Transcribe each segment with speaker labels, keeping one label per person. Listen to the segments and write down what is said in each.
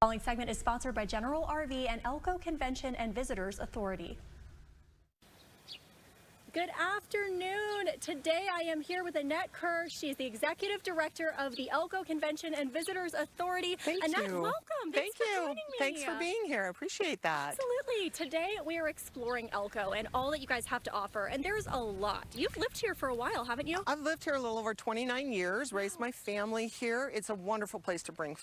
Speaker 1: The following segment is sponsored by General RV and Elko Convention and Visitors Authority. Good afternoon. Today I am here with Annette Kerr. She is the Executive Director of the Elko Convention and Visitors Authority.
Speaker 2: Thank
Speaker 1: Annette,
Speaker 2: you.
Speaker 1: welcome. Thanks for joining me.
Speaker 2: Thanks for being here. I appreciate that.
Speaker 1: Absolutely. Today we are exploring Elko and all that you guys have to offer, and there's a lot. You've lived here for a while, haven't you?
Speaker 2: I've lived here a little over 29 years, raised my family here. It's a wonderful place to bring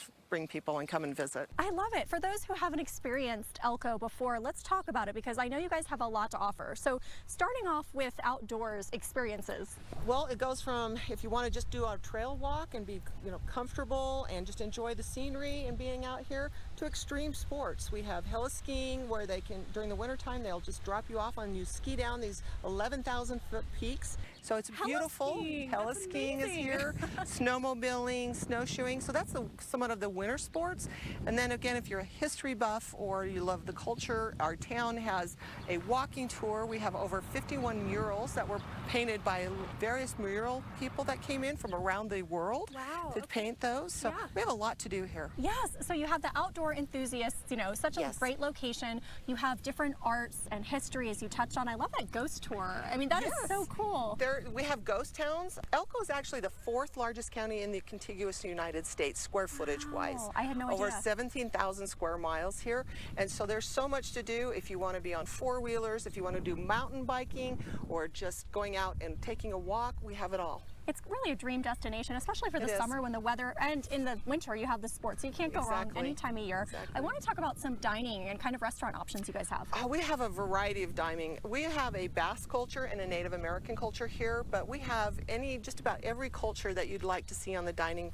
Speaker 2: people and come and visit.
Speaker 1: I love it. For those who haven't experienced Elko before, let's talk about it because I know you guys have a lot to offer. So starting off with outdoors experiences.
Speaker 2: Well, it goes from if you want to just do a trail walk and be comfortable and just enjoy the scenery and being out here, to extreme sports. We have Heli Skiing where they can, during the wintertime, they'll just drop you off and you ski down these 11,000 foot peaks. So it's beautiful. Heli Skiing is here. Snowmobiling, snowshoeing. So that's somewhat of the winter sports. And then again, if you're a history buff or you love the culture, our town has a walking tour. We have over 51 murals that were painted by various mural people that came in from around the world to paint those. So we have a lot to do here.
Speaker 1: Yes. So you have the outdoor enthusiasts, such a great location. You have different arts and history as you touched on. I love that ghost tour. I mean, that is so cool.
Speaker 2: We have ghost towns. Elko is actually the 4th largest county in the contiguous United States, square footage wise.
Speaker 1: I had no idea.
Speaker 2: Over 17,000 square miles here. And so there's so much to do if you want to be on four-wheelers, if you want to do mountain biking, or just going out and taking a walk. We have it all.
Speaker 1: It's really a dream destination, especially for the summer when the weather, and in the winter you have the sports, so you can't go wrong any time of year. I want to talk about some dining and kind of restaurant options you guys have.
Speaker 2: We have a variety of dining. We have a Basque culture and a Native American culture here, but we have just about every culture that you'd like to see on the dining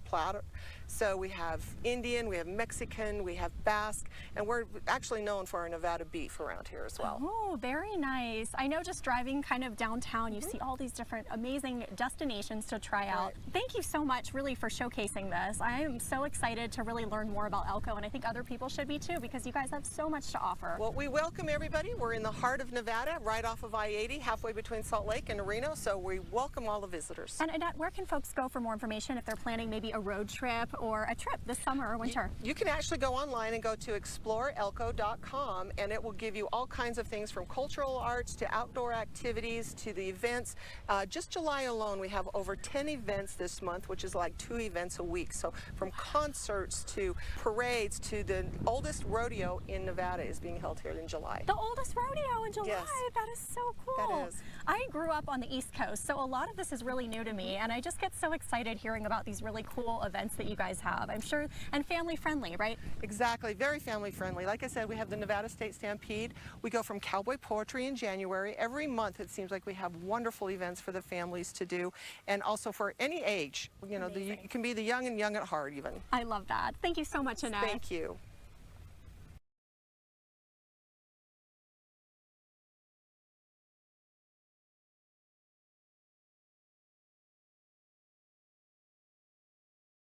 Speaker 2: platter. So we have Indian, we have Mexican, we have Basque, and we're actually known for our Nevada beef around here as well.
Speaker 1: Oh, very nice. I know just driving kind of downtown, you see all these different amazing destinations to try out. Thank you so much really for showcasing this. I am so excited to really learn more about Elko, and I think other people should be too because you guys have so much to offer.
Speaker 2: Well, we welcome everybody. We're in the heart of Nevada, right off of I-80, halfway between Salt Lake and Reno, so we welcome all the visitors.
Speaker 1: And Annette, where can folks go for more information if they're planning maybe a road trip or a trip this summer or winter?
Speaker 2: You can actually go online and go to exploreelko.com, and it will give you all kinds of things from cultural arts to outdoor activities to the events. Just July alone, we have over 10 events this month, which is like 2 events a week. So from concerts to parades to the oldest rodeo in Nevada is being held here in July.
Speaker 1: The oldest rodeo in July? Yes. That is so cool.
Speaker 2: That is.
Speaker 1: I grew up on the East Coast, so a lot of this is really new to me, and I just get so excited hearing about these really cool events that you guys have. I'm sure, and family friendly, right?
Speaker 2: Exactly, very family friendly. Like I said, we have the Nevada State Stampede. We go from cowboy poetry in January. Every month it seems like we have wonderful events for the families to do, and also for any age. You can be the young and young at heart even.
Speaker 1: I love that. Thank you so much, Annette.
Speaker 2: Thank you.